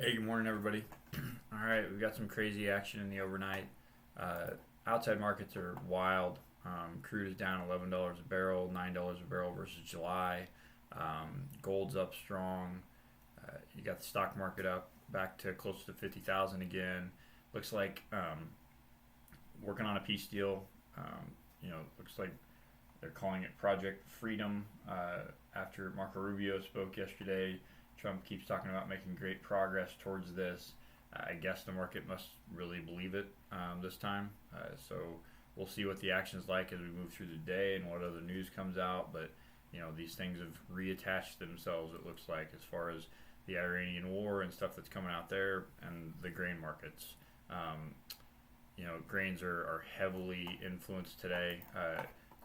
Hey, good morning, everybody. All right, we've got some crazy action in the overnight. Uh, Outside markets are wild. Crude is down $11 a barrel, $9 a barrel versus July. Gold's up strong. You got the stock market up back to close to 50,000 again. Looks like working on a peace deal. Looks like they're calling it Project Freedom after Marco Rubio spoke yesterday. Trump keeps talking about making great progress towards this. I guess the market must really believe it this time. So we'll see what the action's like as we move through the day and what other news comes out. But these things have reattached themselves. It looks like as far as the Iranian war and stuff that's coming out there, and the grain markets. Grains are heavily influenced today.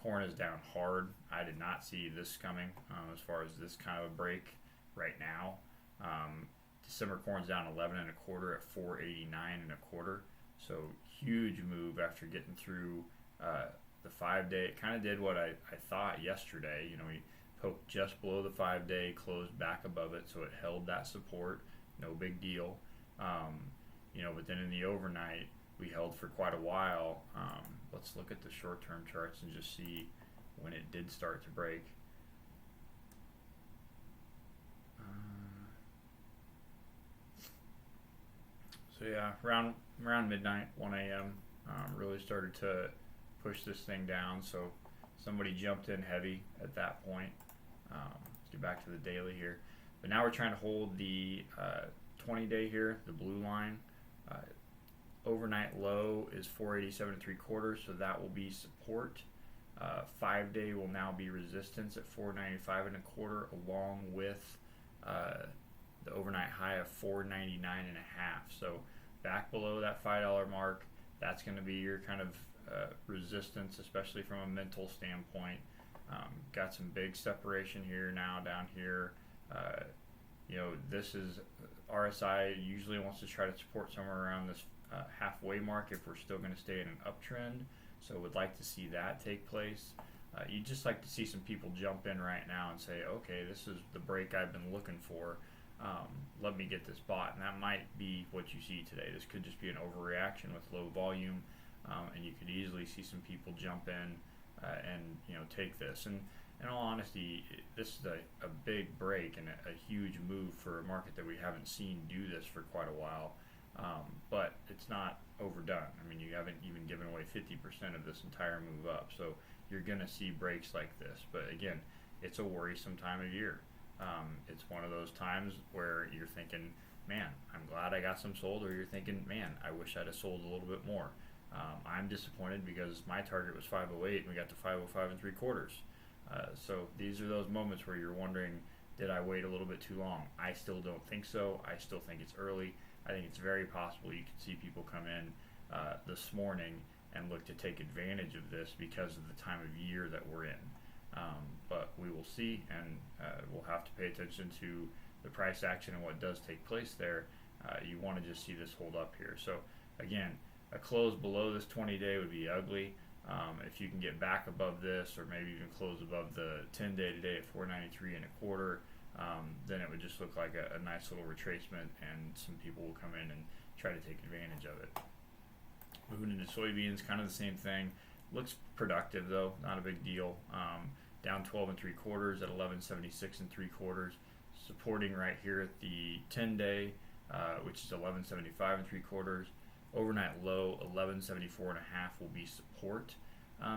Corn is down hard. I did not see this coming as far as this kind of a break right now. December corn's down 11 and a quarter at 489 and a quarter. So huge move after getting through the 5 day. It kind of did what I thought yesterday. We poked just below the 5 day, closed back above it, so it held that support. No big deal. But then in the overnight, we held for quite a while. Let's look at the short-term charts and just see when it did start to break. So yeah, around midnight, 1 a.m., really started to push this thing down. So somebody jumped in heavy at that point. Let's get back to the daily here. But now we're trying to hold the 20-day here, the blue line. Overnight low is 487 and 3/4, so that will be support. 5 day will now be resistance at 495 and a quarter, along with the overnight high of 499 and a half. So back below that $5 mark, that's going to be your kind of resistance, especially from a mental standpoint. Got some big separation here now down here. This is RSI usually wants to try to support somewhere around this halfway mark if we're still going to stay in an uptrend. So would like to see that take place. You'd just like to see some people jump in right now and say, okay, this is the break I've been looking for. Let me get this bought. And that might be what you see today. This could just be an overreaction with low volume, and you could easily see some people jump in and take this. And in all honesty, this is a big break and a huge move for a market that we haven't seen do this for quite a while. But it's not overdone. I mean, you haven't even given away 50% of this entire move up. So you're going to see breaks like this. But again, it's a worrisome time of year. It's one of those times where you're thinking, man, I'm glad I got some sold, or you're thinking, man, I wish I'd have sold a little bit more. I'm disappointed because my target was 508 and we got to 505 and 3/4. So these are those moments where you're wondering, did I wait a little bit too long? I still don't think so. I still think it's early. I think it's very possible you could see people come in this morning and look to take advantage of this because of the time of year that we're in. But we will see, and we'll have to pay attention to the price action and what does take place there. You want to just see this hold up here. So again, a close below this 20-day would be ugly. If you can get back above this, or maybe even close above the 10-day today at 493 and a quarter, then it would just look like a nice little retracement, and some people will come in and try to take advantage of it. Moving into soybeans, kind of the same thing. Looks productive though, not a big deal. Down 12 and 3/4 at 1176 and 3/4. Supporting right here at the 10-day, which is 1175 and 3/4. Overnight low 1174 and a half will be support.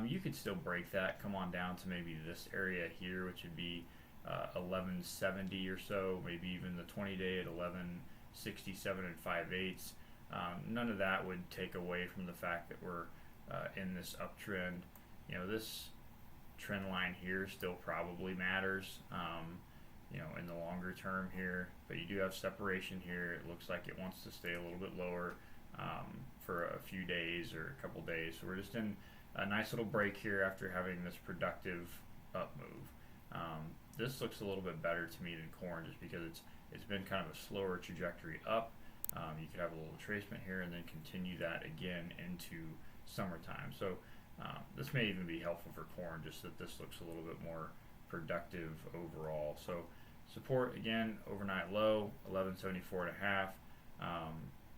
You could still break that, come on down to maybe this area here, which would be 1170 or so, maybe even the 20-day at 1167 and 5/8. None of that would take away from the fact that we're in this uptrend. This trend line here still probably matters, in the longer term here, but you do have separation here. It looks like it wants to stay a little bit lower for a few days or a couple days. So we're just in a nice little break here after having this productive up move. This looks a little bit better to me than corn, just because it's been kind of a slower trajectory up. You could have a little retracement here and then continue that again into summertime. So this may even be helpful for corn, just that this looks a little bit more productive overall. So support again, overnight low 1174 and a half.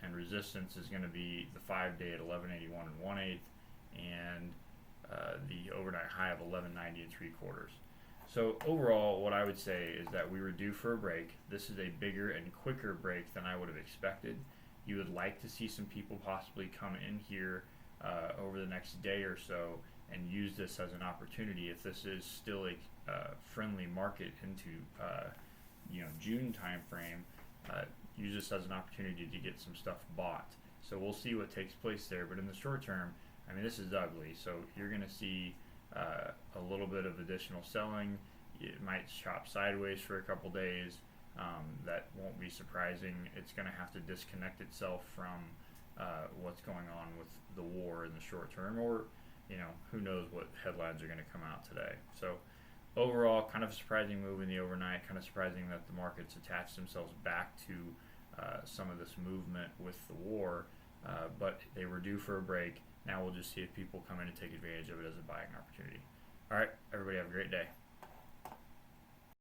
and resistance is going to be the 5-day at 1181 and 1/8, and the overnight high of 1190 and 3/4. So overall, what I would say is that we were due for a break. This is a bigger and quicker break than I would have expected. You would like to see some people possibly come in here over the next day or so and use this as an opportunity. If this is still a friendly market into June time frame, use this as an opportunity to get some stuff bought. So we'll see what takes place there. But in the short term, I mean, this is ugly. So you're going to see a little bit of additional selling. It might chop sideways for a couple days. That won't be surprising. It's going to have to disconnect itself from what's going on with the war in the short term, or who knows what headlines are going to come out today. So overall, kind of a surprising move in the overnight. Kind of surprising that the markets attached themselves back to some of this movement with the war, but they were due for a break. Now we'll just see if people come in and take advantage of it as a buying opportunity. All right, everybody have a great day.